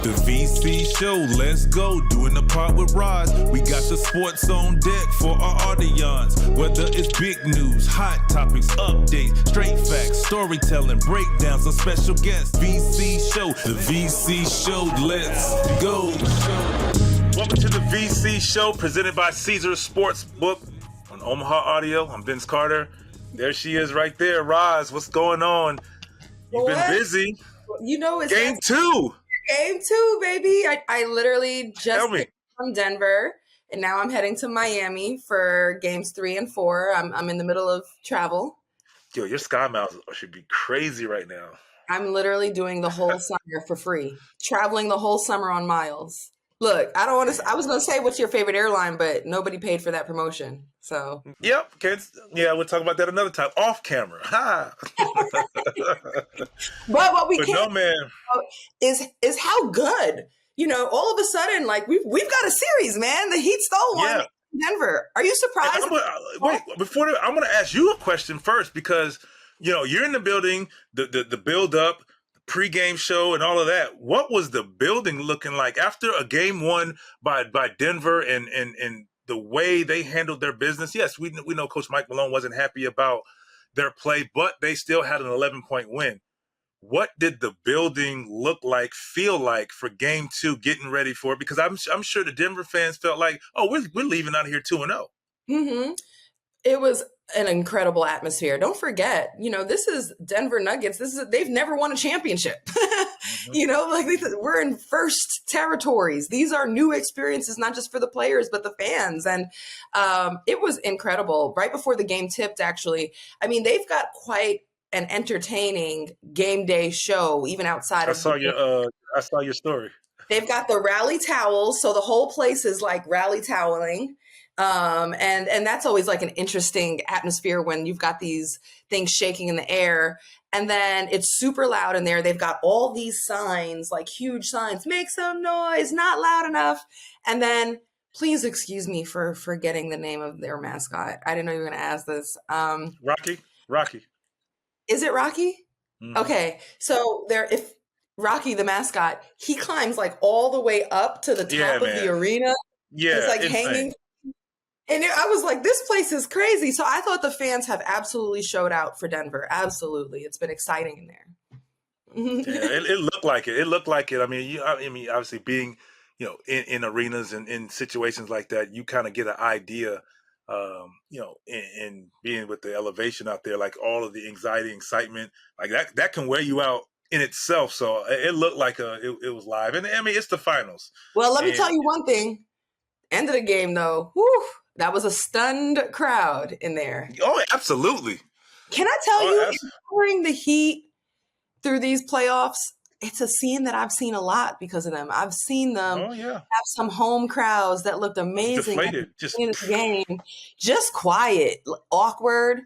The VC show, let's go, doing the part with Ros. We got the sports on deck for our audience. Whether it's big news, hot topics, updates, straight facts, storytelling, breakdowns, or special guests. VC show, the VC show, let's go. Welcome to the VC show, presented by Caesar Sportsbook on Omaha Audio. I'm Vince Carter. There she is right there. Ros, what's going on? You've been busy. You know, it's Game 2. Game 2, baby. I literally just came from Denver, and now I'm heading to Miami for games 3 and 4. I'm in the middle of travel. Yo, your Sky Miles should be crazy right now. I'm literally doing the whole summer for free, traveling the whole summer on miles. Look, I was going to say what's your favorite airline, but nobody paid for that promotion. So. Yep. Kids. Yeah, we'll talk about that another time off camera. Ha. But what we can is how good, all of a sudden, like we've got a series, man. The Heat stole one in Denver. Are you surprised? I'm going to ask you a question first because, you're in the building, the build up, pre-game show and all of that. What was the building looking like after a game won by Denver and the way they handled their business? Yes, we know Coach Mike Malone wasn't happy about their play, but they still had an 11-point win. What did the building look like, feel like for game 2, getting ready for it? Because I'm sure the Denver fans felt like, oh, we're leaving out of here 2-0. Mm-hmm. It was an incredible atmosphere. Don't forget, this is Denver Nuggets. They've never won a championship. Mm-hmm. We're in first territories. These are new experiences, not just for the players, but the fans. And it was incredible. Right before the game tipped, actually, they've got quite an entertaining game day show, even outside of. I saw your story. They've got the rally towels. So the whole place is like rally toweling. And that's always like an interesting atmosphere when you've got these things shaking in the air, and then it's super loud in there. They've got all these signs, like huge signs, make some noise, not loud enough. And then please excuse me for forgetting the name of their mascot. I didn't know you were going to ask this. Rocky. Is it Rocky? Mm-hmm. Okay. So if Rocky, the mascot, he climbs like all the way up to the top of the arena. Yeah. It's like hanging. And I was like, this place is crazy. So I thought the fans have absolutely showed out for Denver. Absolutely. It's been exciting in there. It looked like it. It looked like it. Obviously being, in arenas and in situations like that, you kind of get an idea, in being with the elevation out there, like all of the anxiety, excitement, like that can wear you out in itself. So it looked like it was live. And it's the finals. Well, let me tell you one thing. End of the game, though. Whew. That was a stunned crowd in there. Oh, absolutely. Can I tell you, covering the Heat through these playoffs, it's a scene that I've seen a lot because of them. I've seen them have some home crowds that looked amazing deflated, in the game. Just quiet, awkward,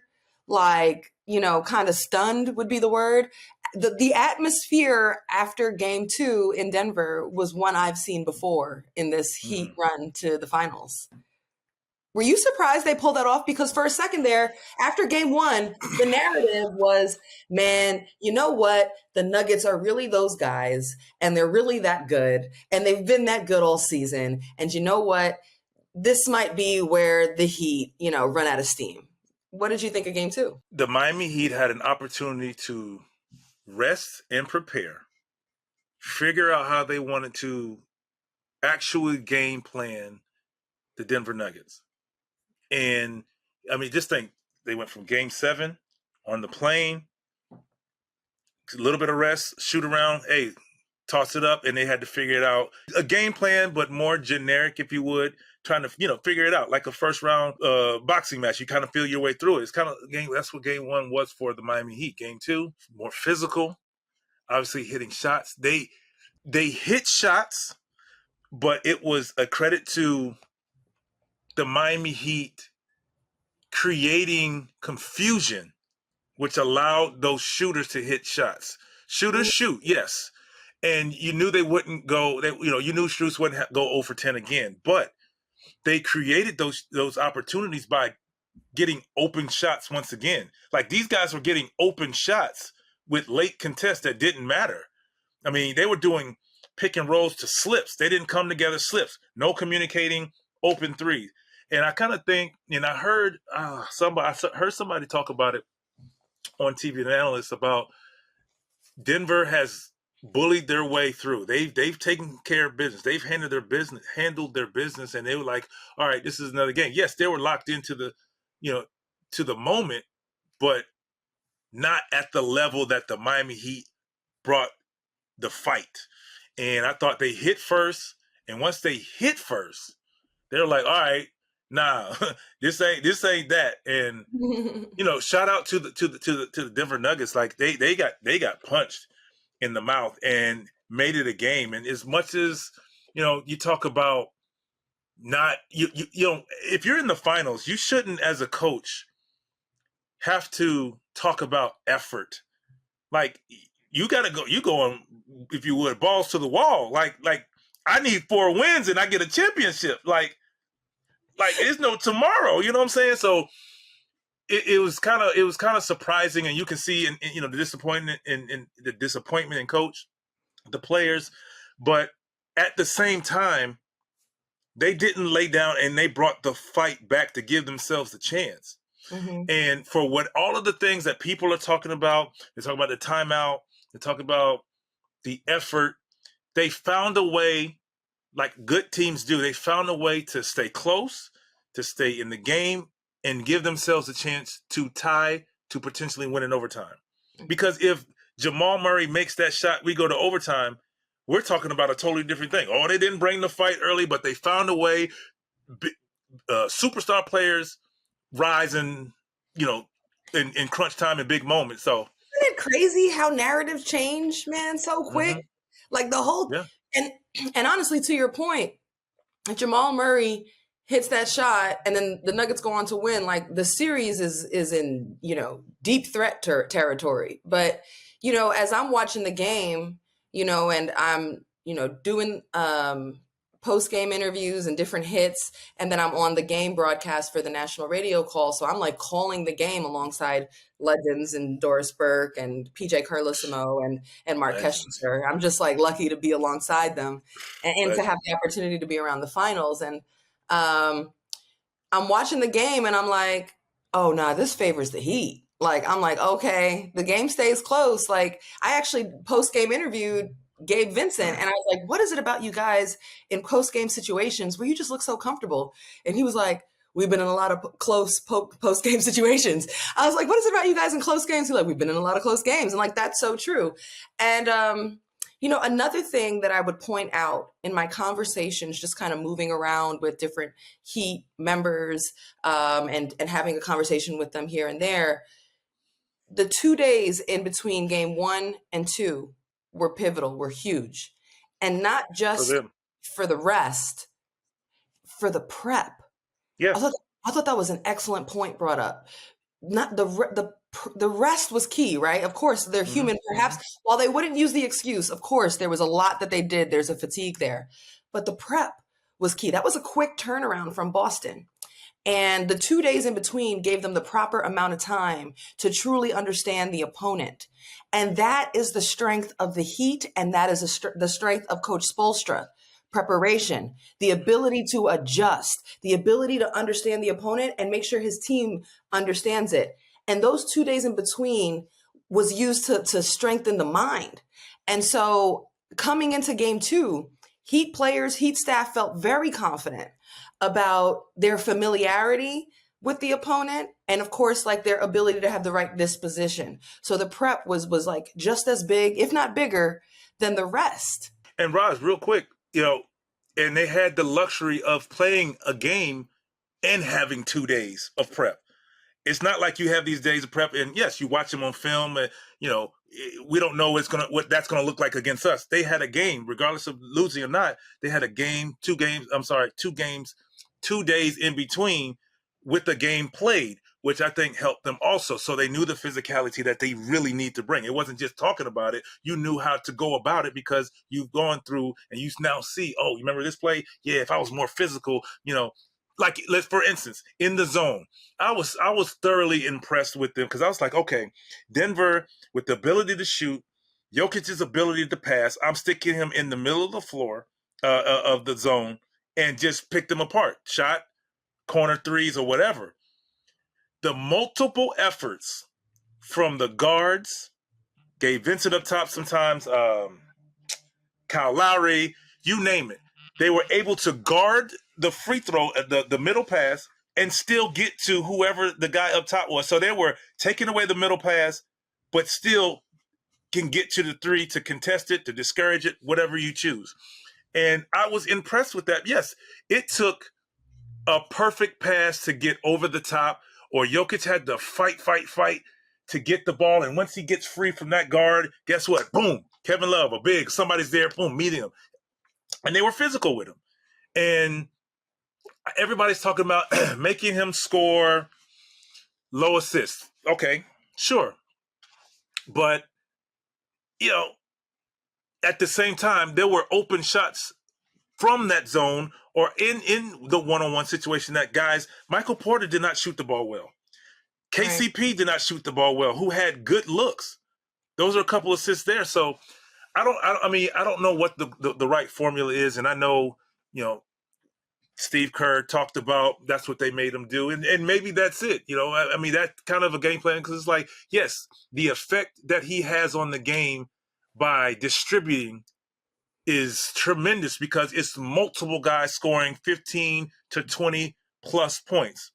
like, kind of stunned would be the word. The atmosphere after game 2 in Denver was one I've seen before in this Heat run to the finals. Were you surprised they pulled that off? Because for a second there, after game 1, the narrative was, man, you know what? The Nuggets are really those guys, and they're really that good, and they've been that good all season. And you know what? This might be where the Heat, run out of steam. What did you think of game 2? The Miami Heat had an opportunity to rest and prepare, figure out how they wanted to actually game plan the Denver Nuggets. And just think, they went from game 7 on the plane, a little bit of rest, shoot around, toss it up, and they had to figure it out. A game plan, but more generic, if you would, trying to, figure it out. Like a first round boxing match, you kind of feel your way through it. It's kind of that's what game 1 was for the Miami Heat. Game 2, more physical, obviously hitting shots. They hit shots, but it was a credit to the Miami Heat creating confusion, which allowed those shooters to hit shots. Shooters shoot, yes. And you knew they wouldn't go, you knew Strus wouldn't go 0 for 10 again, but they created those opportunities by getting open shots once again. Like, these guys were getting open shots with late contests that didn't matter. They were doing pick and rolls to slips. They didn't come together slips. No communicating open threes. And I kind of think, and I heard somebody talk about it on TV, an analyst, about Denver has bullied their way through. They've taken care of business. They've handled their business, and they were like, all right, this is another game. Yes, they were locked into to the moment, but not at the level that the Miami Heat brought the fight. And I thought they hit first, and once they hit first, they're like, all right, nah, this ain't that. And shout out to the Denver Nuggets. Like they got punched in the mouth and made it a game. And as much as you talk about not if you're in the finals, you shouldn't, as a coach, have to talk about effort. Like you go on, if you would, balls to the wall. Like I need 4 wins and I get a championship. Like there's no tomorrow. You know what I'm saying? So it was kind of surprising, and you can see in the disappointment in coach, the players, but at the same time, they didn't lay down and they brought the fight back to give themselves the chance. Mm-hmm. And for what all of the things that people are talking about, they talk about the timeout, they talk about the effort. They found a way, like good teams do. They found a way to stay close, to stay in the game, and give themselves a chance to tie, to potentially win in overtime. Because if Jamal Murray makes that shot, we go to overtime, we're talking about a totally different thing. Oh, they didn't bring the fight early, but they found a way. Superstar players rise in crunch time and big moments. So isn't it crazy how narratives change, man, so quick? Mm-hmm. Like the whole and honestly, to your point, if Jamal Murray hits that shot and then the Nuggets go on to win, like the series is in deep threat territory. But as I'm watching the game, and I'm doing post-game interviews and different hits, and then I'm on the game broadcast for the national radio call. So I'm like calling the game alongside legends and Doris Burke and PJ Carlesimo and Mark Kessler. I'm just like lucky to be alongside them and to have the opportunity to be around the finals. And I'm watching the game and I'm like, oh no, this favors the Heat. Like, I'm like, okay, the game stays close. Like, I actually post-game interviewed Gabe Vincent, and I was like, what is it about you guys in post-game situations where you just look so comfortable? And he was like, we've been in a lot of close post-game situations. I was like, what is it about you guys in close games? He's like, we've been in a lot of close games. And like, that's so true. And, another thing that I would point out in my conversations, just kind of moving around with different Heat members and having a conversation with them here and there, the 2 days in between game 1 and 2 were pivotal, were huge. And not just for the rest, for the prep. Yeah. I thought that was an excellent point brought up. Not the rest was key, right? Of course, they're human. Perhaps while they wouldn't use the excuse, of course, there was a lot that they did. There's a fatigue there. But the prep was key. That was a quick turnaround from Boston. And the 2 days in between gave them the proper amount of time to truly understand the opponent. And that is the strength of the Heat, and that is the strength of Coach Spoelstra. Preparation, the ability to adjust, the ability to understand the opponent and make sure his team understands it. And those 2 days in between was used to strengthen the mind. And so coming into game 2, Heat players, Heat staff felt very confident about their familiarity with the opponent and, of course, like their ability to have the right disposition. So the prep was like just as big, if not bigger, than the rest. And Roz, real quick, and they had the luxury of playing a game and having 2 days of prep. It's not like you have these days of prep and yes, you watch them on film and, we don't know what that's going to look like against us. They had a game, regardless of losing or not. They had a game, 2 games, 2 days in between with the game played, which I think helped them also. So they knew the physicality that they really need to bring. It wasn't just talking about it. You knew how to go about it because you've gone through and you now see, oh, you remember this play? Yeah, if I was more physical, like let's, for instance, in the zone, I was thoroughly impressed with them because I was like, okay, Denver with the ability to shoot, Jokic's ability to pass. I'm sticking him in the middle of the floor of the zone and just pick them apart. Shot, corner threes, or whatever. The multiple efforts from the guards, Gabe Vincent up top sometimes, Kyle Lowry, you name it. They were able to guard the free throw, the middle pass, and still get to whoever the guy up top was. So they were taking away the middle pass, but still can get to the three to contest it, to discourage it, whatever you choose. And I was impressed with that. Yes, it took a perfect pass to get over the top, or Jokic had to fight to get the ball. And once he gets free from that guard, guess what? Boom, Kevin Love, a big, somebody's there, boom, meeting him. And they were physical with him. And everybody's talking about making him score low assists. Okay, sure. But, at the same time, there were open shots from that zone or in the one-on-one situation that guys, Michael Porter did not shoot the ball well. KCP did not shoot the ball well, who had good looks. Those are a couple assists there. So I don't know what the right formula is. And I know, Steve Kerr talked about that's what they made him do. And maybe that's it. That's kind of a game plan because it's like, yes, the effect that he has on the game by distributing is tremendous because it's multiple guys scoring 15 to 20 plus points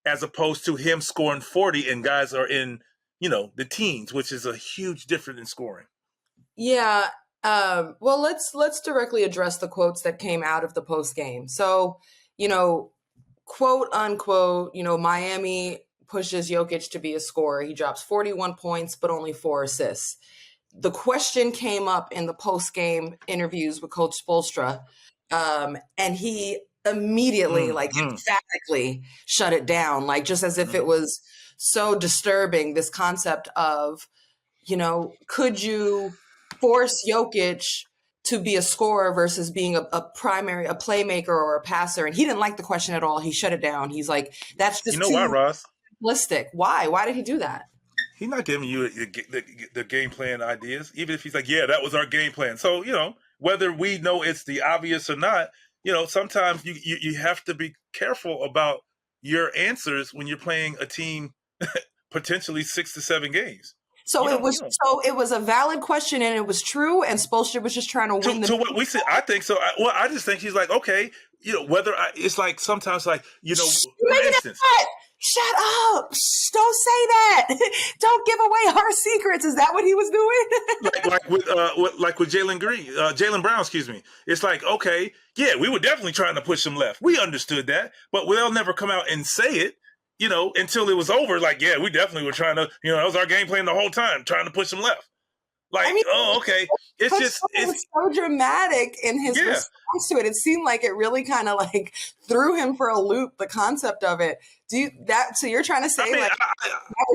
as opposed to him scoring 40 and guys are in, the teens, which is a huge difference in scoring. Yeah. Well, let's directly address the quotes that came out of the post game. So, quote unquote, Miami pushes Jokic to be a scorer. He drops 41 points, but only 4 assists. The question came up in the post-game interviews with Coach Spoelstra, and he immediately, emphatically shut it down, just as if it was so disturbing, this concept of, could you force Jokic to be a scorer versus being a playmaker or a passer? And he didn't like the question at all. He shut it down. He's like, that's just why, Ross? Simplistic. Why? Why did he do that? He's not giving you the game plan ideas, even if he's like, yeah, that was our game plan. So, whether we know it's the obvious or not, sometimes you have to be careful about your answers when you're playing a team potentially 6 to 7 games. So it was a valid question and it was true, and Spoelstra was just trying to win the. To what we said, I think so. I just think he's like, okay, it's like sometimes for instance. Shut up! Don't say that. Don't give away our secrets. Is that what he was doing? like with Jaylen Brown, excuse me. It's like, okay, yeah, we were definitely trying to push him left. We understood that, but they'll never come out and say it, until it was over. Like, yeah, we definitely were trying to, that was our game plan the whole time, trying to push him left. Okay. It was so dramatic in his response to it. It seemed like it really kind of threw him for a loop, the concept of it. So you're trying to say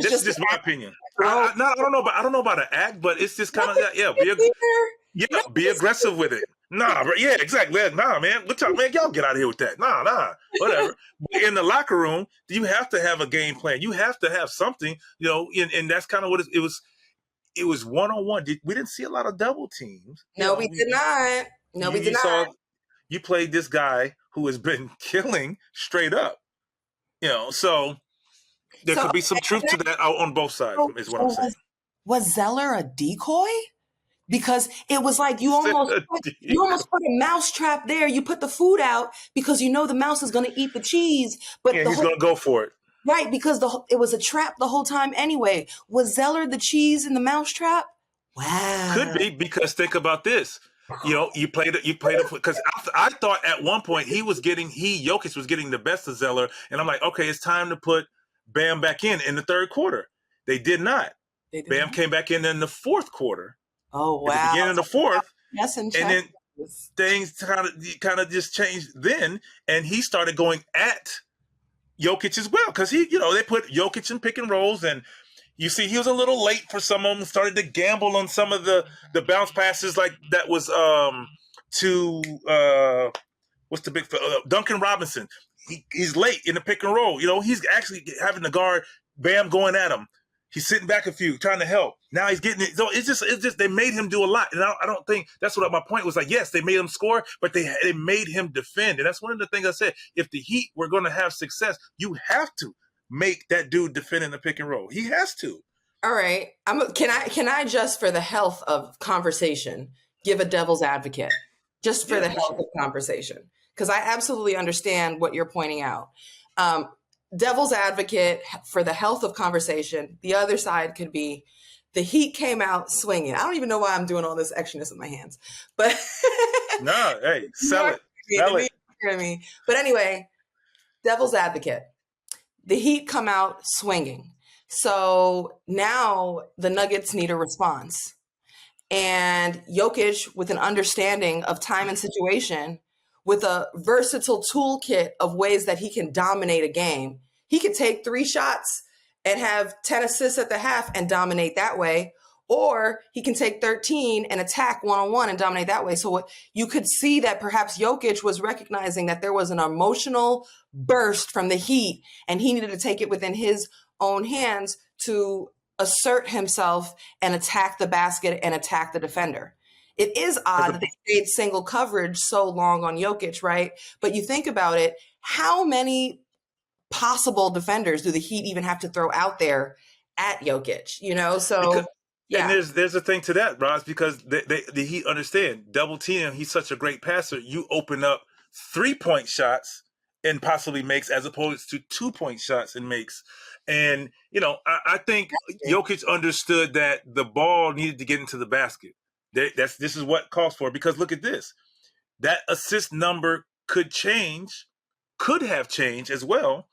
this is just my opinion. I don't know about an act, but it's just kind of be aggressive with it. Nah, yeah, exactly. Nah, man. Man, y'all get out of here with that. Nah, whatever. In the locker room, you have to have a game plan. You have to have something, and that's kind of what it was. It was one-on-one. We didn't see a lot of double teams. No, we did not. No, we did not. You played this guy who has been killing straight up. So there could be some truth to that on both sides, is what I'm saying. Was Zeller a decoy? Because it was like you almost put a mouse trap there. You put the food out because the mouse is going to eat the cheese. But he's going to go for it. Right, because it was a trap the whole time anyway. Was Zeller the cheese in the mousetrap? Wow. Could be, because think about this. You played it because I thought at one point Jokic was getting the best of Zeller, and I'm like, okay, it's time to put Bam back in the third quarter. They did not. Bam came back in the fourth quarter. Oh wow! At the beginning of the fourth, and then things kind of just changed then, and he started going at Jokic as well, because they put Jokic in pick and rolls, and you see he was a little late for some of them. Started to gamble on some of the bounce passes, like that was to what's the big Duncan Robinson. He's late in the pick and roll. He's actually having to guard Bam going at him. He's sitting back a few, trying to help. Now he's getting it. So it's just they made him do a lot. And I don't think that's what my point was. Like, yes, they made him score, but they made him defend. And that's one of the things I said. If the Heat were going to have success, you have to make that dude defend in the pick and roll. He has to. All right. Can I just, for the health of conversation, give a devil's advocate? Just for the health of conversation. Because I absolutely understand what you're pointing out. Devil's advocate for the health of conversation. The other side could be the Heat came out swinging. I don't even know why I'm doing all this extraness with my hands, but no, hey, sell it. Sell it. But anyway, devil's advocate. The Heat come out swinging. So now the Nuggets need a response. And Jokic, with an understanding of time and situation, with a versatile toolkit of ways that he can dominate a game. He could take 3 shots and have 10 assists at the half and dominate that way. Or he can take 13 and attack one-on-one and dominate that way. So you could see that perhaps Jokic was recognizing that there was an emotional burst from the Heat and he needed to take it within his own hands to assert himself and attack the basket and attack the defender. It is odd that they stayed single coverage so long on Jokic, right? But you think about it, how many possible defenders do the Heat even have to throw out there at Jokic? So yeah. And there's a thing to that, Roz, because the Heat understand double team. He's such a great passer. You open up 3-point shots and possibly makes, as opposed to 2-point shots and makes. And I think Jokic understood that the ball needed to get into the basket. This is what calls for it, because look at this. That assist number could have changed as well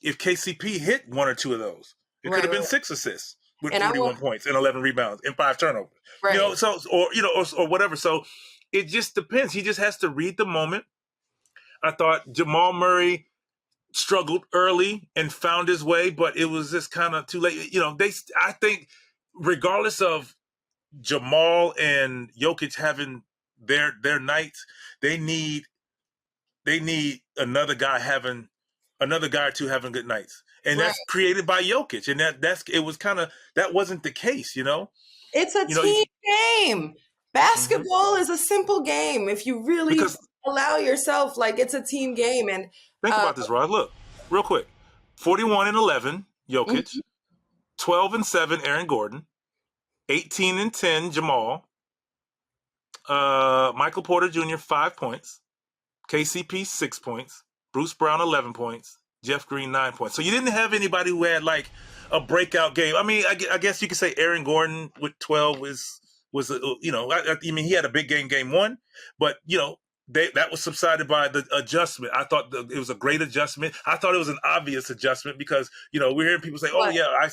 if KCP hit 1 or 2 of those. It could have been 6 assists with 41 points and 11 rebounds and 5 turnovers. Right. Or whatever. So it just depends. He just has to read the moment. I thought Jamal Murray struggled early and found his way, but it was just kind of too late. I think regardless of Jamal and Jokic having their nights, they need another guy or two having good nights, and that's created by Jokic, and that wasn't the case, It's a team game. Basketball is a simple game if you really allow yourself. Like, it's a team game, and think about this, Rod. Look, real quick: 41-11, Jokic, 12-7, Aaron Gordon. 18-10, Jamal. Michael Porter Jr., 5 points. KCP, 6 points. Bruce Brown, 11 points. Jeff Green, 9 points. So you didn't have anybody who had like a breakout game. I mean, I guess you could say Aaron Gordon with 12 he had a big game 1, but that was subsided by the adjustment. I thought it was a great adjustment. I thought it was an obvious adjustment because, we're hearing people say, oh, yeah, I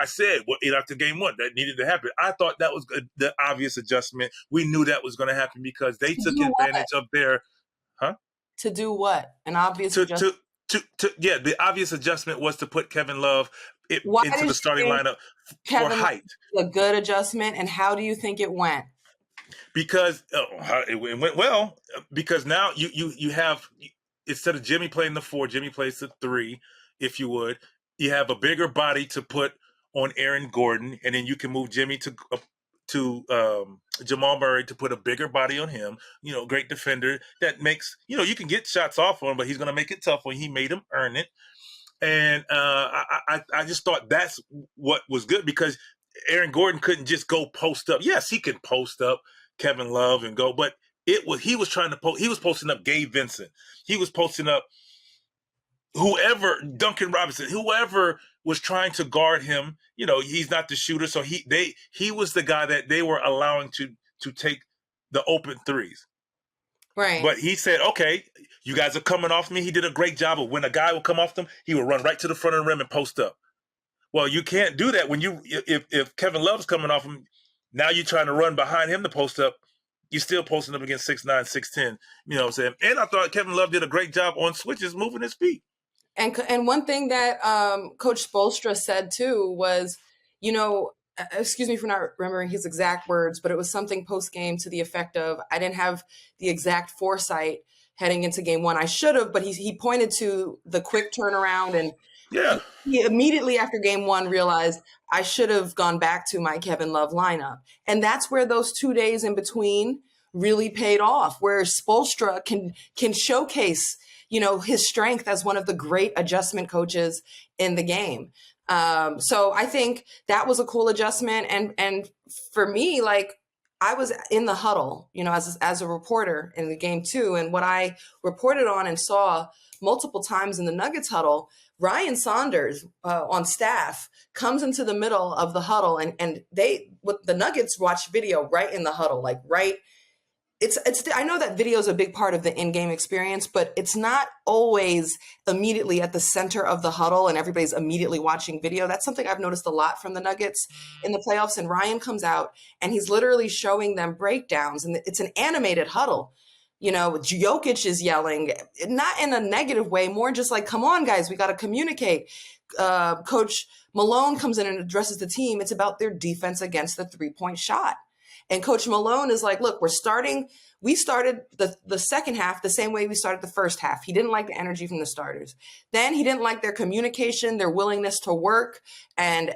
said after game 1 that needed to happen. I thought that was the obvious adjustment. We knew that was going to happen because they took advantage of their – To do what? An obvious adjustment? The obvious adjustment was to put Kevin Love into the starting lineup for height. A good adjustment, and how do you think it went? Because it went well. Because now you have, instead of Jimmy playing the 4, Jimmy plays the 3, if you would. You have a bigger body to put on Aaron Gordon, and then you can move Jimmy to Jamal Murray to put a bigger body on him. Great defender that makes you can get shots off on him, but he's going to make it tough when he made him earn it. And I just thought that's what was good, because Aaron Gordon couldn't just go post up. Yes, he can post up Kevin Love and go, but he was posting up Gabe Vincent. He was posting up Duncan Robinson, whoever was trying to guard him. He's not the shooter, so he was the guy that they were allowing to take the open threes. Right. But he said, okay, you guys are coming off me. He did a great job of when a guy would come off them, he would run right to the front of the rim and post up. Well, you can't do that when if Kevin Love's coming off him, now you're trying to run behind him to post up. You're still posting up against 6'9", 6'10". You know what I'm saying? And I thought Kevin Love did a great job on switches, moving his feet. And one thing that Coach Spoelstra said too was, excuse me for not remembering his exact words, but it was something post-game to the effect of, I didn't have the exact foresight heading into game 1. I should have, but he pointed to the quick turnaround and Yeah. He immediately after game one realized I should have gone back to my Kevin Love lineup. And that's where those 2 days in between really paid off, where Spoelstra can showcase, his strength as one of the great adjustment coaches in the game. So I think that was a cool adjustment. And for me, like, I was in the huddle, as a reporter in the game too. And what I reported on and saw multiple times in the Nuggets huddle, Ryan Saunders on staff comes into the middle of the huddle, and the Nuggets watch video right in the huddle, like right. It's I know that video is a big part of the in-game experience, but it's not always immediately at the center of the huddle and everybody's immediately watching video. That's something I've noticed a lot from the Nuggets in the playoffs. And Ryan comes out and he's literally showing them breakdowns, and it's an animated huddle. Jokic is yelling, not in a negative way, more just like, come on, guys, we got to communicate. Coach Malone comes in and addresses the team. It's about their defense against the three-point shot. And Coach Malone is like, look, we started the second half the same way we started the first half. He didn't like the energy from the starters. Then he didn't like their communication, their willingness to work and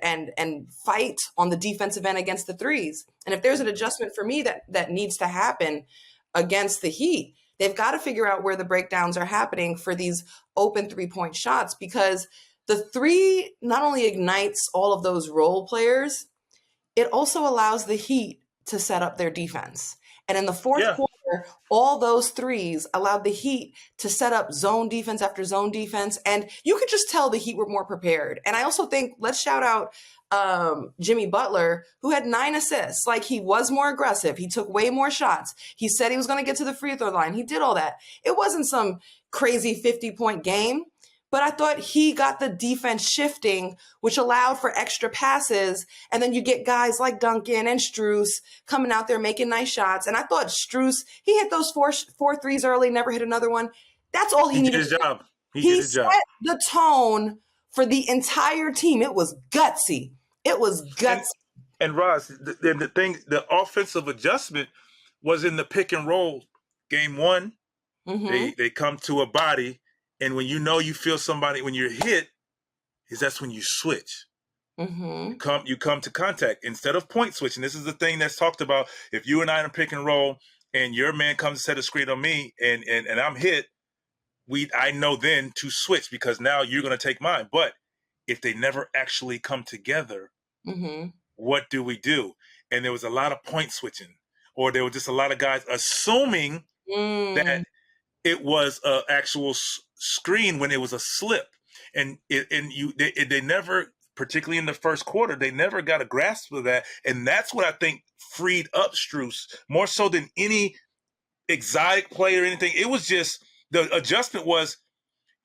fight on the defensive end against the threes. And if there's an adjustment for me that needs to happen against the Heat, they've got to figure out where the breakdowns are happening for these open three-point shots, because the three not only ignites all of those role players, it also allows the Heat to set up their defense. And in the fourth quarter, all those threes allowed the Heat to set up zone defense after zone defense. And you could just tell the Heat were more prepared. And I also think, let's shout out Jimmy Butler, who had 9 assists. Like, he was more aggressive. He took way more shots. He said he was going to get to the free throw line. He did all that. It wasn't some crazy 50-point game, but I thought he got the defense shifting, which allowed for extra passes. And then you get guys like Duncan and Strus coming out there making nice shots. And I thought Strus, he hit those four threes early, never hit another one. That's all he needed. Did his job. He set the tone for the entire team. It was gutsy. It was gutsy. And Ros, the offensive adjustment was in the pick and roll. Game one, they come to a body. And when you feel somebody, when you're hit, that's when you switch. You come to contact instead of point switching. This is the thing that's talked about. If you and I are pick and roll, and your man comes to set a screen on me, and I'm hit, I know then to switch, because now you're going to take mine. But if they never actually come together, what do we do? And there was a lot of point switching, or there were just a lot of guys assuming that it was an actual screen when it was a slip. And they never, particularly in the first quarter, they never got a grasp of that. And that's what I think freed up Strus more so than any exotic play or anything. It was just, the adjustment was,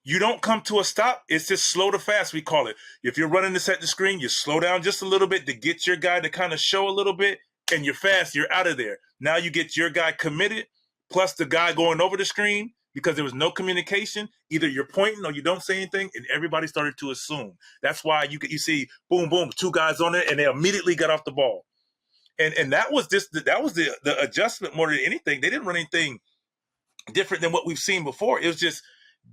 you don't come to a stop. It's just slow to fast, we call it. If you're running to set the screen, you slow down just a little bit to get your guy to kind of show a little bit, and you're fast, you're out of there. Now you get your guy committed, plus the guy going over the screen, because there was no communication. Either you're pointing or you don't say anything, and everybody started to assume. That's why you see, boom, boom, 2 guys on it, and they immediately got off the ball. And that was the adjustment more than anything. They didn't run anything different than what we've seen before. It was just,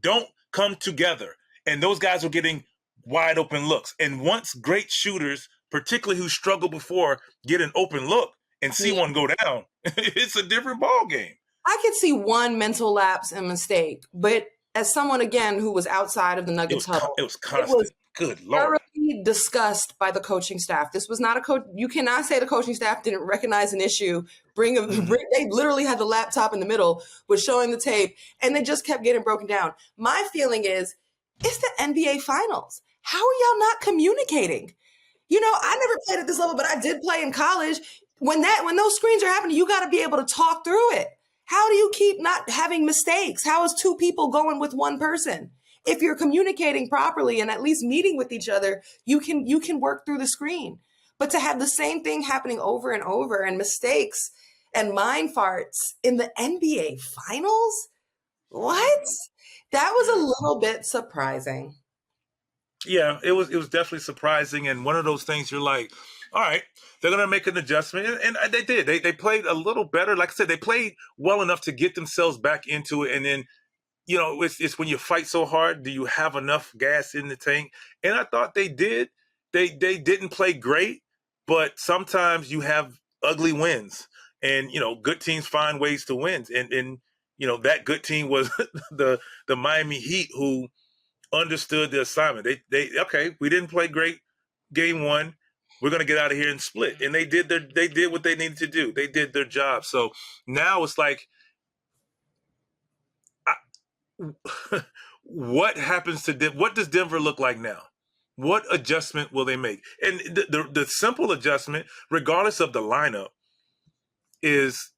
don't come together. And those guys were getting wide open looks. And once great shooters, particularly who struggled before, get an open look and see one go down, it's a different ball game. I could see one mental lapse and mistake, but as someone, again, who was outside of the Nuggets huddle, it was constant. Good Lord. Thoroughly discussed by the coaching staff. This was not a coach. You cannot say the coaching staff didn't recognize an issue. They literally had the laptop in the middle, was showing the tape, and they just kept getting broken down. My feeling is, it's the NBA Finals. How are y'all not communicating? I never played at this level, but I did play in college. When those screens are happening, you got to be able to talk through it. How do you keep not having mistakes? How is 2 people going with 1 person? If you're communicating properly and at least meeting with each other, you can work through the screen. But to have the same thing happening over and over, and mistakes and mind farts in the NBA Finals? What? That was a little bit surprising. Yeah, it was definitely surprising, and one of those things you're like, all right, they're going to make an adjustment, and they did. They played a little better. Like I said, they played well enough to get themselves back into it, and then it's when you fight so hard, do you have enough gas in the tank? And I thought they did. They didn't play great, but sometimes you have ugly wins, and good teams find ways to win. And that good team was the Miami Heat, who understood the assignment. They okay, we didn't play great game one. We're gonna get out of here and split. And they did what they needed to do. They did their job. So now it's like, what happens to what does Denver look like now? What adjustment will they make? And the simple adjustment, regardless of the lineup, is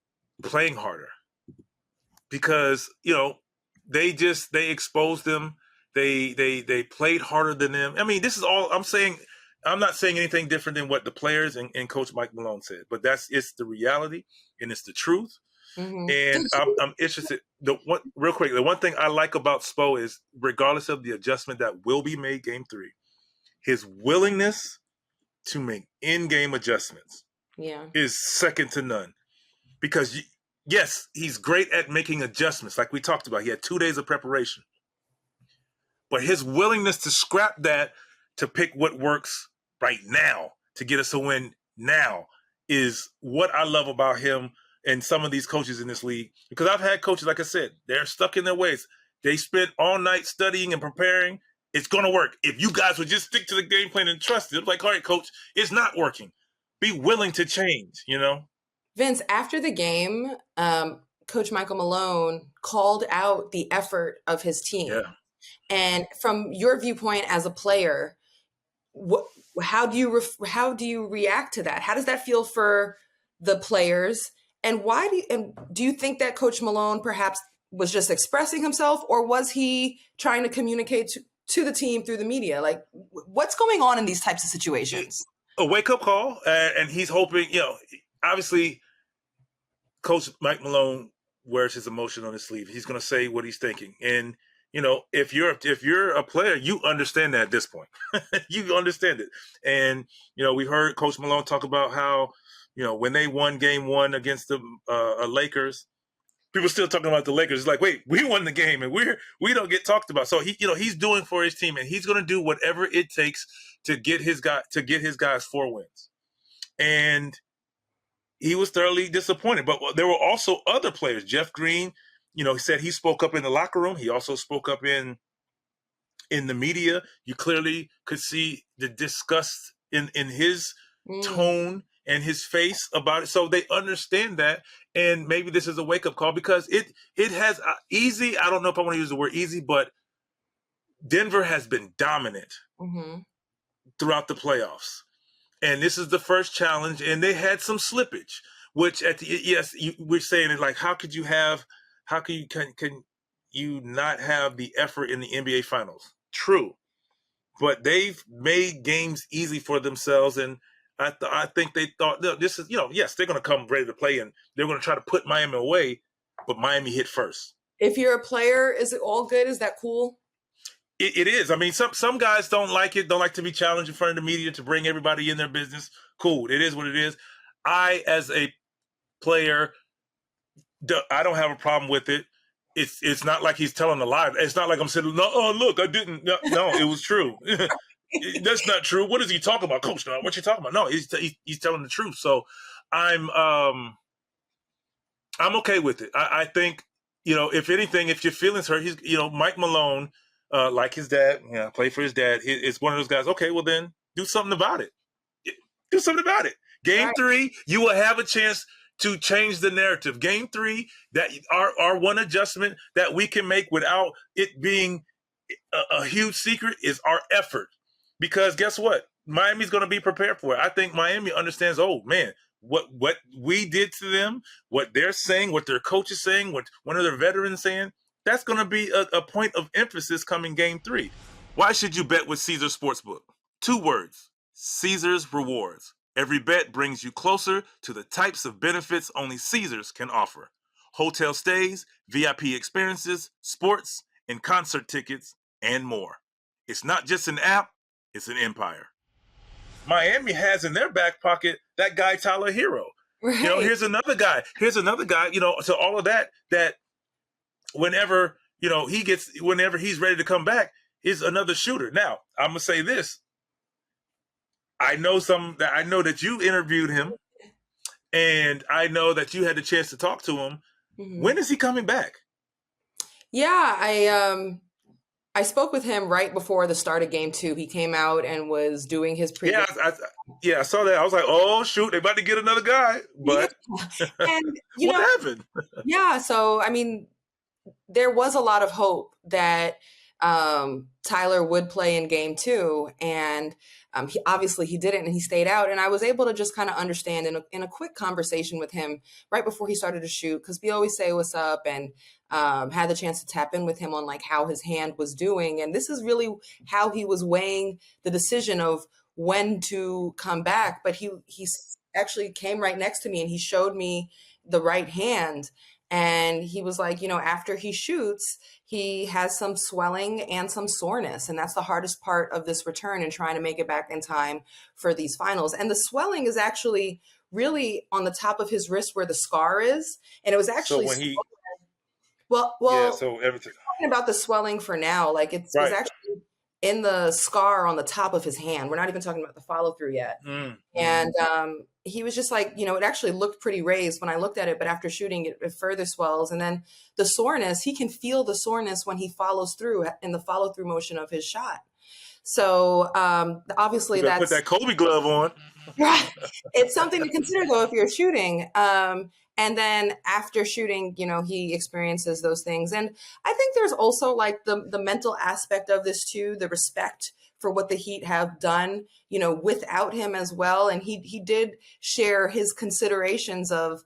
playing harder, because they exposed them. They played harder than them. I mean, this is all I'm saying. I'm not saying anything different than what the players and Coach Mike Malone said, but it's the reality and it's the truth. Mm-hmm. And I'm interested. Real quick, the one thing I like about Spo is, regardless of the adjustment that will be made game 3, his willingness to make in-game adjustments is second to none. Because yes, he's great at making adjustments, like we talked about. He had 2 days of preparation, but his willingness to scrap that to pick what works right now to get us a win now is what I love about him and some of these coaches in this league. Because I've had coaches, like I said, they're stuck in their ways. They spent all night studying and preparing. It's going to work. If you guys would just stick to the game plan and trust it. Like, all right, coach, it's not working. Be willing to change, Vince, after the game, Coach Michael Malone called out the effort of his team. Yeah. And from your viewpoint as a player, how do you react to that? How does that feel for the players? And do you think that Coach Malone perhaps was just expressing himself, or was he trying to communicate to the team through the media? Like, what's going on in these types of situations? A wake-up call, and he's hoping, obviously Coach Mike Malone wears his emotion on his sleeve. He's going to say what he's thinking. And if you're a player, you understand that at this point. You understand it. And we heard Coach Malone talk about how when they won game 1 against the Lakers, people still talking about the Lakers. It's like, wait, we won the game and we don't get talked about. So he's doing for his team, and he's going to do whatever it takes to get his guys 4 wins. And he was thoroughly disappointed. But there were also other players. Jeff Green, he said he spoke up in the locker room. He also spoke up in the media. You clearly could see the disgust in his tone and his face about it. So they understand that. And maybe this is a wake-up call, because it has easy. I don't know if I want to use the word easy, but Denver has been dominant throughout the playoffs. And this is the first challenge, and they had some slippage, which we're saying it like, can you not have the effort in the NBA Finals? True. But they've made games easy for themselves, and I think they thought, this is, yes, they're going to come ready to play, and they're going to try to put Miami away, but Miami hit first. If you're a player, is it all good? Is that cool? It is. I mean, some guys don't like it, don't like to be challenged in front of the media to bring everybody in their business. Cool. It is what it is. I, as a player, I don't have a problem with it. It's not like he's telling a lie. It's not like I'm saying, no, oh, look, I didn't. No, it was true. That's not true. What is he talking about, Coach? What you talking about? No, he's telling the truth. So I'm okay with it. I think, if anything, if your feelings hurt, he's, Mike Malone, like his dad, play for his dad. It's one of those guys. Okay, well then do something about it. Do something about it. Game 3, you will have a chance to change the narrative. Game 3, that our one adjustment that we can make without it being a huge secret is our effort. Because guess what? Miami's going to be prepared for it. I think Miami understands, oh, man, what we did to them, what they're saying, what their coach is saying, what one of their veterans saying, that's going to be a point of emphasis coming game 3. Why should you bet with Caesars Sportsbook? 2 words, Caesars Rewards. Every bet brings you closer to the types of benefits only Caesars can offer. Hotel stays, VIP experiences, sports, and concert tickets, and more. It's not just an app, it's an empire. Miami has in their back pocket that guy Tyler Herro. Right. Here's another guy. So all of that whenever he gets, whenever he's ready to come back, is another shooter. Now, I'm going to say this. I know that you interviewed him, and I know that you had the chance to talk to him. Mm-hmm. When is he coming back? Yeah, I spoke with him right before the start of game 2. He came out and was doing his pregame. I saw that. I was like, oh, shoot, they're about to get another guy. But and, what happened? Yeah, so, I mean, there was a lot of hope that Tyler would play in game 2, and he didn't, and he stayed out. And I was able to just kind of understand in a quick conversation with him right before he started to shoot, because we always say what's up, and had the chance to tap in with him on like how his hand was doing. And this is really how he was weighing the decision of when to come back. But he actually came right next to me and he showed me the right hand. And he was like, after he shoots, he has some swelling and some soreness. And that's the hardest part of this return and trying to make it back in time for these finals. And the swelling is actually really on the top of his wrist where the scar is. And it was actually so everything. Talking about the swelling for now, like it's actually in the scar on the top of his hand. We're not even talking about the follow through yet. Mm. And he was just like, it actually looked pretty raised when I looked at it, but after shooting it further swells. And then the soreness, he can feel the soreness when he follows through in the follow through motion of his shot. So obviously that's put that Kobe glove on. Right. It's something to consider though if you're shooting. And then after shooting, he experiences those things. And I think there's also like the mental aspect of this too, the respect for what the Heat have done, without him as well. And he did share his considerations of,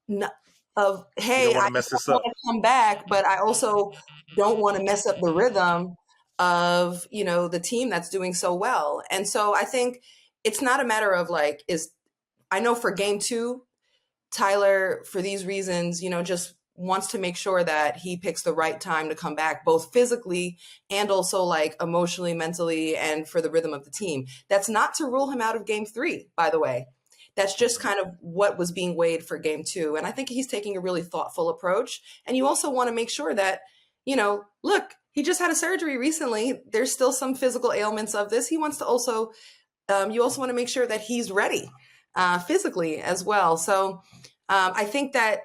hey, I want to come back, but I also don't want to mess up the rhythm of, the team that's doing so well. And so I think it's not a matter of like, I know for game 2, Tyler, for these reasons, just wants to make sure that he picks the right time to come back, both physically and also like emotionally, mentally, and for the rhythm of the team. That's not to rule him out of game 3, by the way. That's just kind of what was being weighed for game 2. And I think he's taking a really thoughtful approach. And you also want to make sure that, look, he just had a surgery recently. There's still some physical ailments of this. He wants to also, you also want to make sure that he's ready physically as well. So I think that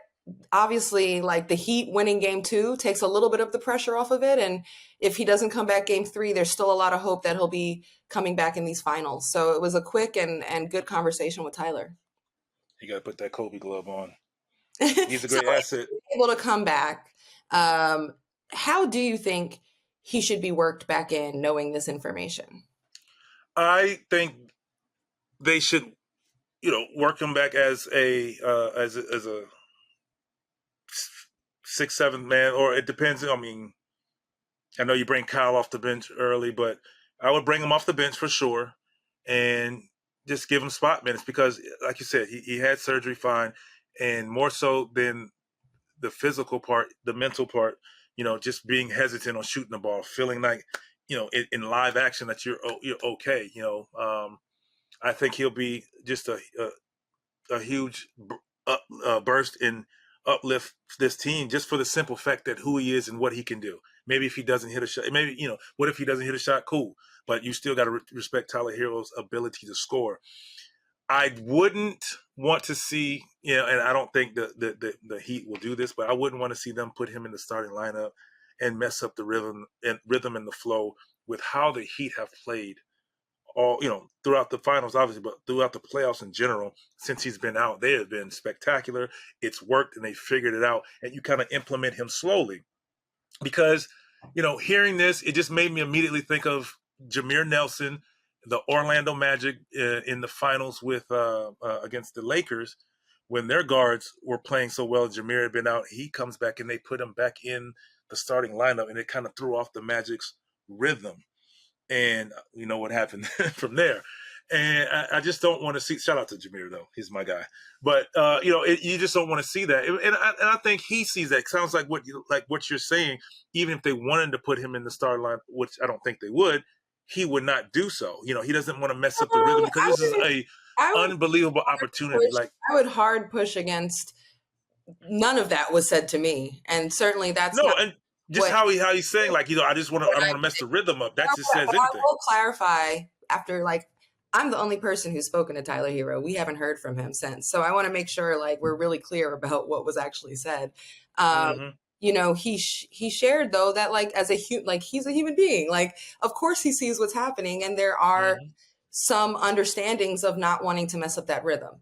obviously like the Heat winning game 2 takes a little bit of the pressure off of it. And if he doesn't come back game 3, there's still a lot of hope that he'll be coming back in these finals. So it was a quick and good conversation with Tyler. You got to put that Kobe glove on. He's a great asset. Able to come back. How do you think he should be worked back in knowing this information? I think they should, work him back as a 6th, 7th man, or it depends. I mean, I know you bring Kyle off the bench early, but I would bring him off the bench for sure and just give him spot minutes because, like you said, he had surgery fine, and more so than the physical part, the mental part, just being hesitant on shooting the ball, feeling like, in live action that you're okay. I think he'll be just a huge burst in uplift this team just for the simple fact that who he is and what he can do. Maybe if he doesn't hit a shot, what if he doesn't hit a shot? Cool. But you still got to respect Tyler Herro's ability to score. I wouldn't want to see, and I don't think the Heat will do this, but I wouldn't want to see them put him in the starting lineup and mess up the rhythm and the flow with how the Heat have played all, throughout the finals, obviously, but throughout the playoffs in general, since he's been out. They have been spectacular. It's worked and they figured it out. And you kind of implement him slowly because, hearing this, it just made me immediately think of Jameer Nelson, the Orlando Magic in the finals with against the Lakers when their guards were playing so well. Jameer had been out. He comes back and they put him back in the starting lineup, and it kind of threw off the Magic's rhythm. And you know what happened from there. And I just don't want to see. Shout out to Jameer though, he's my guy. But you just don't want to see that. And I think he sees that. It sounds like what you're saying. Even if they wanted to put him in the starting line, which I don't think they would, he would not do so. He doesn't want to mess up the rhythm because this is unbelievable opportunity. I would hard push against. None of that was said to me, and certainly that's just how he's saying, like, I don't want to mess the rhythm up. That just says anything. I will clarify after, like, I'm the only person who's spoken to Tyler Herro. We haven't heard from him since. So I want to make sure, like, we're really clear about what was actually said. He shared, though, that, like, he's a human being. Like, of course he sees what's happening, and there are some understandings of not wanting to mess up that rhythm.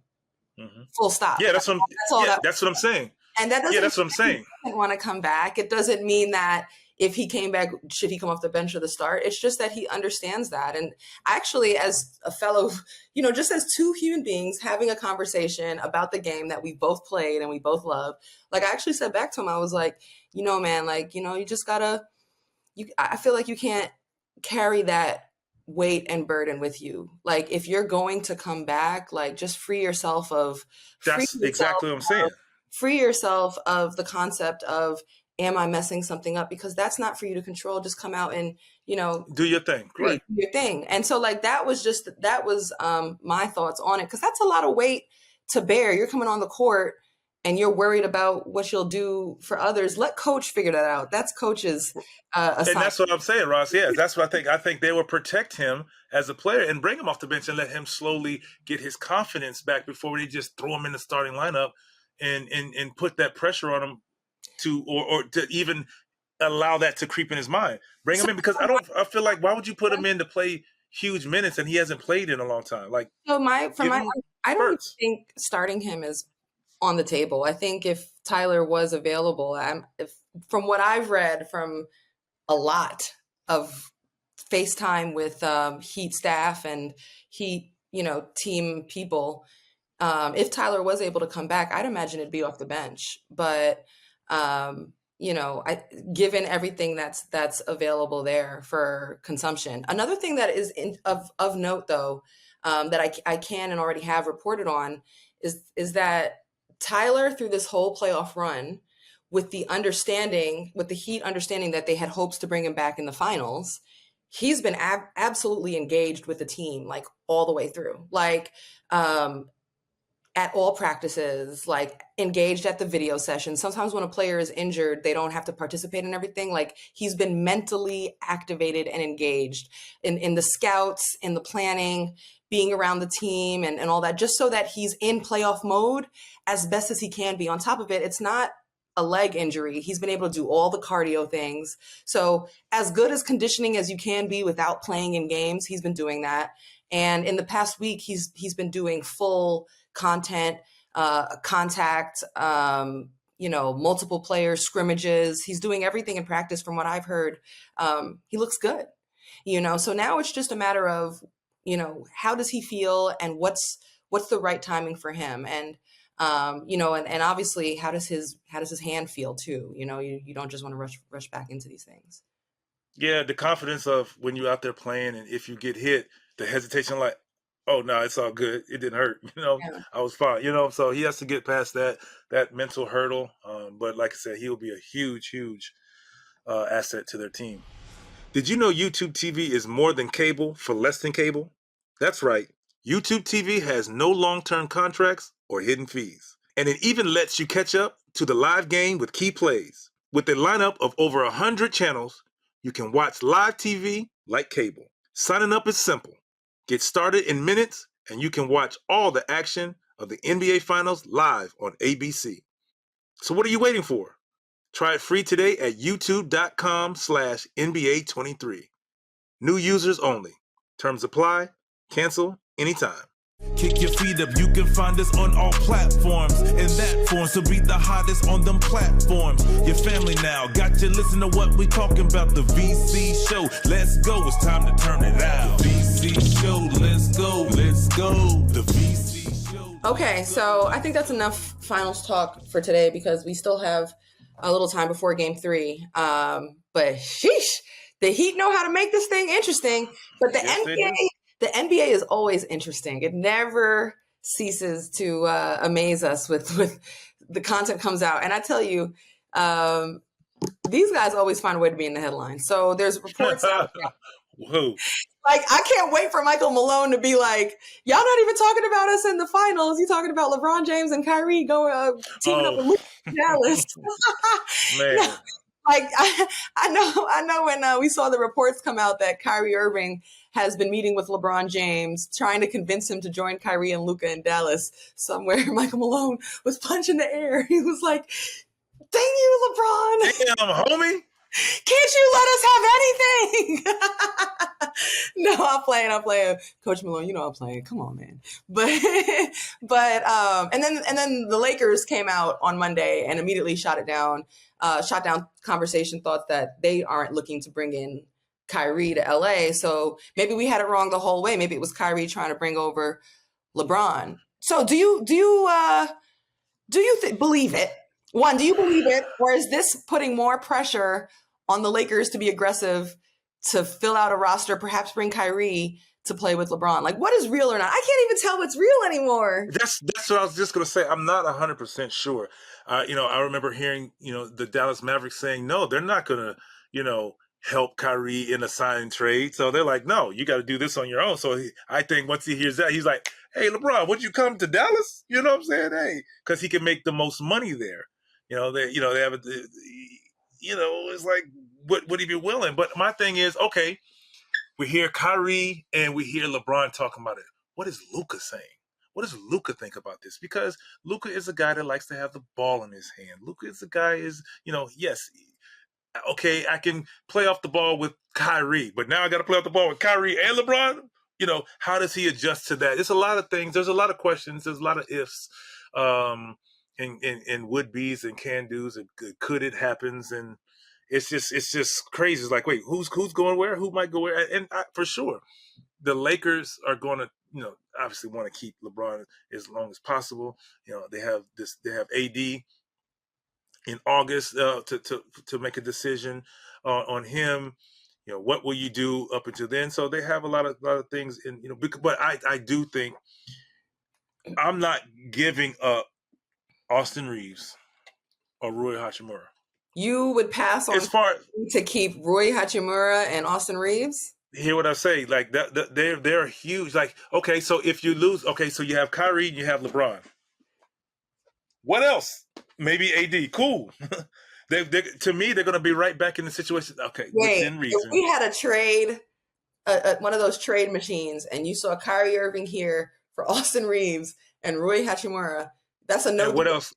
Full stop. Yeah, that's what I'm saying. And that doesn't that's what I'm saying. He doesn't want to come back. It doesn't mean that if he came back, should he come off the bench or the start? It's just that he understands that. And actually, as a fellow, just as two human beings having a conversation about the game that we both played and we both love, like, I actually said back to him, I was like, man, like, you just gotta, I feel like you can't carry that weight and burden with you. Like, if you're going to come back, like, just free yourself of. That's exactly what I'm saying. Free yourself of the concept of, am I messing something up? Because that's not for you to control. Just come out and, do your thing. Right. Do your thing. And so, like, that was my thoughts on it. Cause that's a lot of weight to bear. You're coming on the court and you're worried about what you'll do for others. Let coach figure that out. That's coach's assignment. And that's what I'm saying, Ross. Yeah, that's what I think. I think they will protect him as a player and bring him off the bench and let him slowly get his confidence back before they just throw him in the starting lineup and put that pressure on him to or to even allow that to creep in his mind. Bring him in, because I feel like, why would you put him in to play huge minutes and he hasn't played in a long time? Like, I don't think starting him is on the table. I think if Tyler was available, from what I've read from a lot of FaceTime with Heat staff and Heat, team people, if Tyler was able to come back, I'd imagine it'd be off the bench. But given everything that's available there for consumption. Another thing that is of note, though, that I can and already have reported on is that Tyler, through this whole playoff run, with the Heat understanding that they had hopes to bring him back in the finals, he's been absolutely engaged with the team, like, all the way through. Like, at all practices, like, engaged at the video session. Sometimes when a player is injured, they don't have to participate in everything. Like, he's been mentally activated and engaged in the scouts, in the planning, being around the team and all that, just so that he's in playoff mode as best as he can be. On top of it, it's not a leg injury. He's been able to do all the cardio things. So as good as conditioning as you can be without playing in games, he's been doing that. And in the past week, he's been doing full contact, multiple player scrimmages. He's doing everything in practice from what I've heard. He looks good, so now it's just a matter of, how does he feel and what's the right timing for him? And, and obviously how does his hand feel too? You don't just want to rush back into these things. Yeah. The confidence of when you're out there playing, and if you get hit, the hesitation, like, oh no, it's all good. It didn't hurt. Yeah. I was fine. So he has to get past that mental hurdle. But like I said, he'll be a huge, huge asset to their team. Did you know YouTube TV is more than cable for less than cable? That's right. YouTube TV has no long-term contracts or hidden fees. And it even lets you catch up to the live game with key plays. With a lineup of over 100 channels, you can watch live TV like cable. Signing up is simple. Get started in minutes, and you can watch all the action of the NBA Finals live on ABC. So what are you waiting for? Try it free today at youtube.com/NBA23. New users only. Terms apply. Cancel anytime. Kick your feet up, you can find us on all platforms. In that form, so be the hottest on them platforms. Your family now, got you listen to what we talking about. The VC show, let's go, it's time to turn it out. The VC show, let's go, the VC show. Okay, so I think that's enough finals talk for today, because we still have a little time before game 3. But sheesh, the Heat know how to make this thing interesting. But the NBA is always interesting. It never ceases to amaze us with the content comes out. And I tell you, these guys always find a way to be in the headline. So there's reports out there. Whoa. Like, I can't wait for Michael Malone to be like, y'all not even talking about us in the finals. You're talking about LeBron James and Kyrie going teaming up with Luka in Dallas. Man. Like I know when we saw the reports come out that Kyrie Irving has been meeting with LeBron James, trying to convince him to join Kyrie and Luka in Dallas somewhere. Michael Malone was punching the air. He was like, "Thank you, LeBron. Damn, homie. Can't you let us have anything?" No, I'm playing. Coach Malone, you know I'm playing. Come on, man. But and then the Lakers came out on Monday and immediately shot down conversation, thoughts that they aren't looking to bring in Kyrie to LA. So maybe we had it wrong the whole way. Maybe it was Kyrie trying to bring over LeBron. So do you believe it? One, do you believe it? Or is this putting more pressure on the Lakers to be aggressive, to fill out a roster, perhaps bring Kyrie to play with LeBron? Like, what is real or not? I can't even tell what's real anymore. That's what I was just going to say. I'm not 100% sure. I remember hearing, the Dallas Mavericks saying, no, they're not going to, help Kyrie in a sign trade. So they're like, no, you got to do this on your own. So I think once he hears that, he's like, hey, LeBron, would you come to Dallas? You know what I'm saying? Hey, because he can make the most money there. They have it's like, would he be willing? But my thing is, okay, we hear Kyrie and we hear LeBron talking about it. What is Luka saying? What does Luka think about this? Because Luka is a guy that likes to have the ball in his hand. Luka is a guy yes, okay, I can play off the ball with Kyrie, but now I got to play off the ball with Kyrie and LeBron. How does he adjust to that? It's a lot of things. There's a lot of questions. There's a lot of ifs, and would-be's and can-do's and could it happens. And it's just crazy. It's like, wait, who's going where? Who might go where? And for sure, the Lakers are going to, obviously want to keep LeBron as long as possible. They have AD in August to make a decision on him. What will you do up until then? So they have a lot of things in, but I do think I'm not giving up Austin Reaves or Rui Hachimura. You would pass on to keep Rui Hachimura and Austin Reaves? Hear what I say? Like they're huge. Like, okay, so if you lose, okay, so you have Kyrie and you have LeBron. What else? Maybe AD. Cool. To me, they're going to be right back in the situation. Okay, within reason. If we had a trade, one of those trade machines, and you saw Kyrie Irving here for Austin Reaves and Rui Hachimura, that's a no. And what else?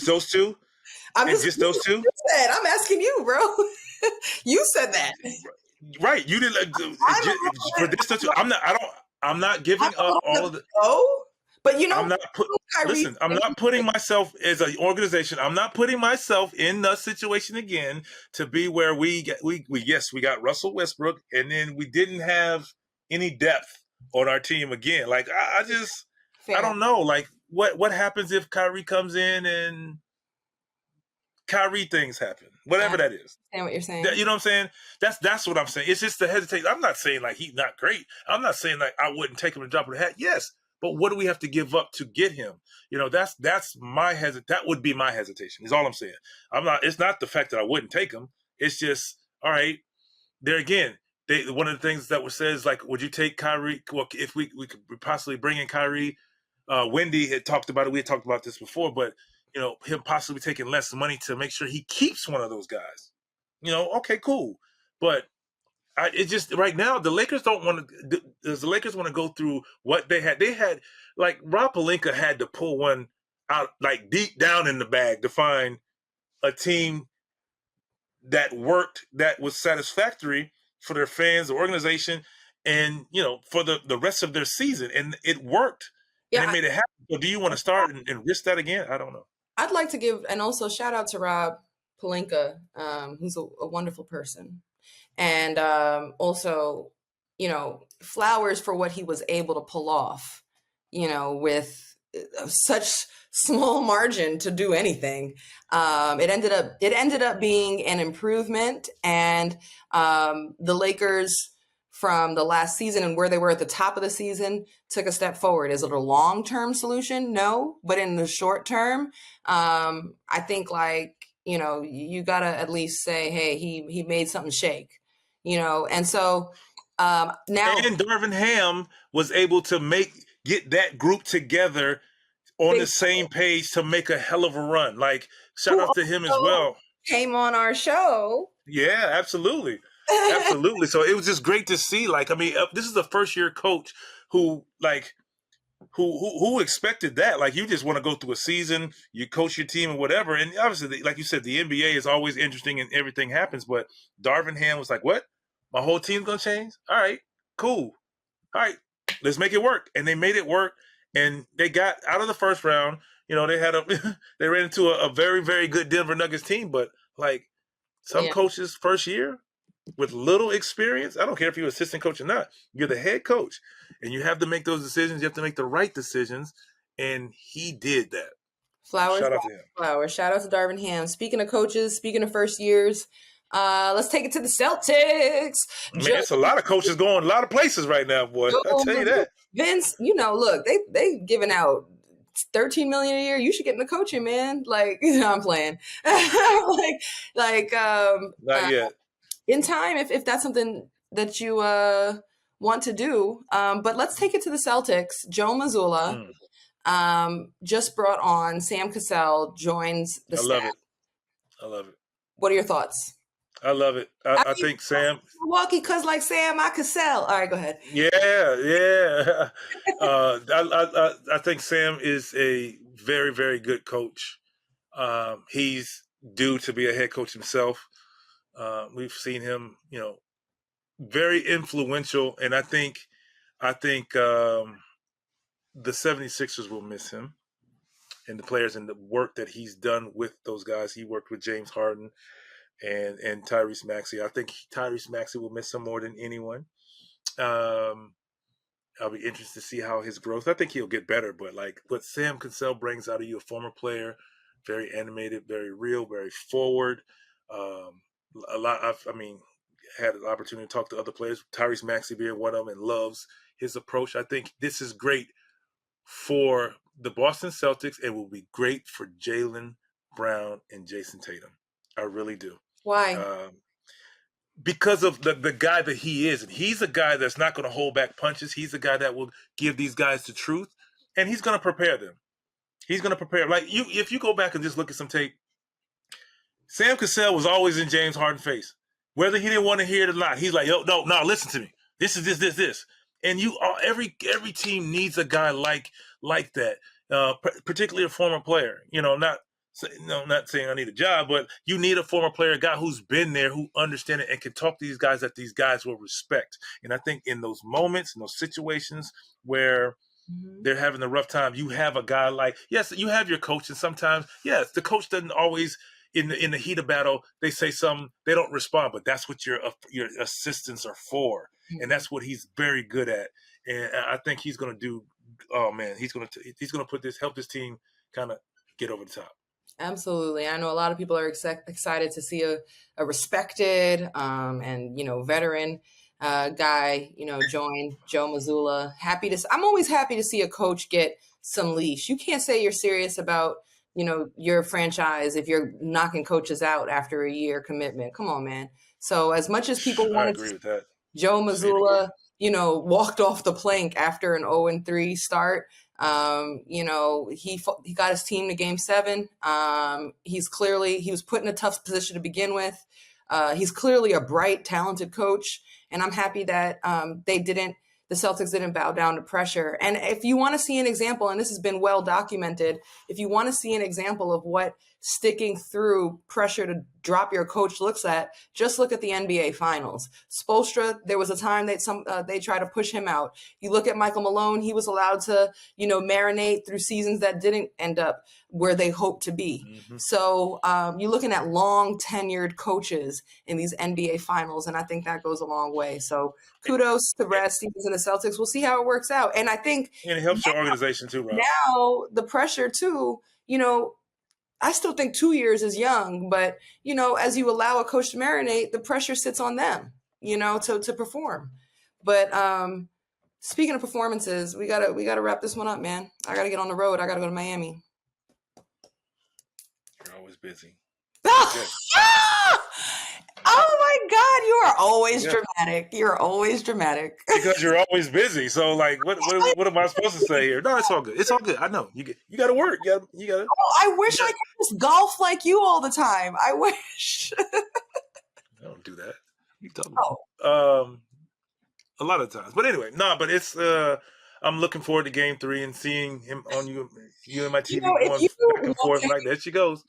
Those two? I'm asking you, bro. You said that. Right. You didn't. For this, I'm not giving up all of the. Oh, but I'm not putting myself as an organization. I'm not putting myself in the situation again to be where we got Russell Westbrook, and then we didn't have any depth on our team again. Like I don't know. Like what happens if Kyrie comes in and Kyrie things happen, whatever that is. I understand what you're saying. You know what I'm saying? That's what I'm saying. It's just the hesitation. I'm not saying like he's not great. I'm not saying like I wouldn't take him to drop of the hat. Yes, but what do we have to give up to get him? That's my that would be my hesitation. Is all I'm saying. It's not the fact that I wouldn't take him. It's just all right. There again, one of the things that was said is like, would you take Kyrie? Well, if we could possibly bring in Kyrie. Wendy had talked about it. We had talked about this before, but him possibly taking less money to make sure he keeps one of those guys. Okay, cool. But it just right now the Lakers don't want to. Does the Lakers want to go through what they had? They had like Rob Pelinka had to pull one out like deep down in the bag to find a team that worked, that was satisfactory for their fans, the organization, and for the rest of their season, and it worked. Yeah, and it made it happen. So do you want to start and risk that again? I don't know. I'd like to give, and also shout out to Rob Pelinka, who's a wonderful person. And also, flowers for what he was able to pull off, with such small margin to do anything. It ended up being an improvement, and the Lakers from the last season and where they were at the top of the season took a step forward. Is it a long-term solution? No, but in the short term, I think you gotta at least say, hey, he made something shake, and so now. And Darvin Ham was able to get that group together on the same page to make a hell of a run. Like, shout out to him as well. came on our show. Yeah, absolutely. Absolutely. So it was just great to see. Like, I mean, this is the first year coach who who expected that? Like, you just want to go through a season, you coach your team and whatever. And obviously, like you said, the NBA is always interesting and everything happens. But Darvin Ham was like, what? My whole team's going to change? All right, cool. All right, let's make it work. And they made it work. And they got out of the first round. You know, they ran into a very, very good Denver Nuggets team. But, like, some coaches first year with little experience, I don't care if you're assistant coach or not, you're the head coach. And you have to make those decisions. You have to make the right decisions. And he did that. Flowers. Shout out to him. Flowers. Shout out to Darvin Ham. Speaking of coaches, speaking of first years, let's take it to the Celtics. Man, it's a lot of coaches going a lot of places right now, boy. I'll tell you that. Vince, you know, look, they giving out $13 million a year. You should get into coaching, man. Like, I'm playing. Not yet. In time, if that's something that you want to do. But let's take it to the Celtics. Joe Mazzulla just brought on Sam Cassell, joins the staff. I love it. What are your thoughts? I love it. I think Sam Milwaukee, cause like Sam, I Cassell. All right, go ahead. Yeah. I think Sam is a very, very good coach. He's due to be a head coach himself. We've seen him, you know, very influential, and I think the 76ers will miss him and the players and the work that he's done with those guys. He worked with James Harden and Tyrese Maxey. I think Tyrese Maxey will miss him more than anyone. I'll be interested to see how his growth. I think he'll get better, but like what Sam Cassell brings out of you, a former player, very animated, very real, very forward. Had an opportunity to talk to other players, Tyrese Maxey being one of them, and loves his approach. I think this is great for the Boston Celtics and will be great for Jaylen Brown and Jason Tatum. I really do. Why? Because of the guy that he is. And he's a guy that's not going to hold back punches. He's a guy that will give these guys the truth, and he's going to prepare them. He's going to prepare. Like, if you go back and just look at some tape, Sam Cassell was always in James Harden's face. Whether he didn't want to hear it or not, he's like, yo, no, listen to me. This is this. And every team needs a guy like that, particularly a former player. You know, not saying I need a job, but you need a former player, a guy who's been there, who understands it and can talk to these guys that these guys will respect. And I think in those moments, in those situations where they're having a rough time, you have a guy like, yes, you have your coach, and sometimes, yes, the coach doesn't always – in the heat of battle, they say something, they don't respond, but that's what your assistants are for, and that's what he's very good at. And I think he's going to do. Oh man, he's going to help this team kind of get over the top. Absolutely, I know a lot of people are excited to see a respected and veteran guy join Joe Mazzulla. I'm always happy to see a coach get some leash. You can't say you're serious about your franchise if you're knocking coaches out after a year commitment. Come on, man. So as much as people wanted I agree with that. Joe Mazzulla, walked off the plank after an 0-3 start. He got his team to Game 7. He was put in a tough position to begin with. He's clearly a bright, talented coach, and I'm happy that the Celtics didn't bow down to pressure. And if you want to see an example, and this has been well documented, if you want to see an example of what sticking through pressure to drop your coach looks at, just look at the NBA Finals. Spoelstra, there was a time that they tried to push him out. You look at Michael Malone, he was allowed to, marinate through seasons that didn't end up where they hoped to be. Mm-hmm. So you're looking at long tenured coaches in these NBA Finals, and I think that goes a long way. So kudos to Brad Stevens and the Celtics. We'll see how it works out. And I think it helps your organization too, Rob. Now the pressure too, I still think 2 years is young, but as you allow a coach to marinate, the pressure sits on them, to perform. But speaking of performances, we gotta wrap this one up, man. I gotta get on the road. I gotta go to Miami. You're always busy. Oh my God, you are always dramatic. You're always dramatic. Because you're always busy. So like, what am I supposed to say here? No, it's all good. It's all good. I know you got to work. You got to. Oh, I wish I could just golf like you all the time. I wish. I don't do that. You talking about? A lot of times, but anyway, but it's. I'm looking forward to Game 3 and seeing him on you and my TV going back and forth like that. She goes.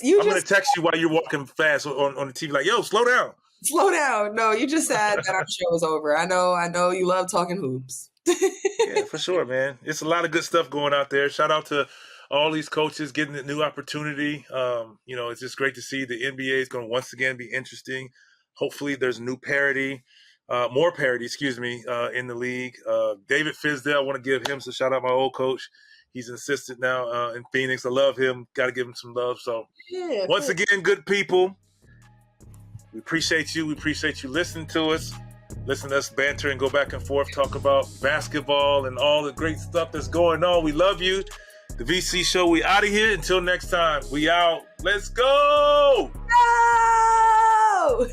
I'm gonna text you while you're walking fast on the TV, like, yo, slow down. Slow down. No, you just said that our show is over. I know you love talking hoops. Yeah, for sure, man. It's a lot of good stuff going out there. Shout out to all these coaches getting a new opportunity. It's just great to see the NBA is going to once again be interesting. Hopefully there's new parity. More parity, in the league. David Fizdale, I want to give him some shout out, my old coach. He's an assistant now in Phoenix. I love him. Got to give him some love. So once again, good people, we appreciate you. We appreciate you listening to us. Listen to us banter and go back and forth, talk about basketball and all the great stuff that's going on. We love you. The VC Show, we out of here. Until next time, we out. Let's go! No!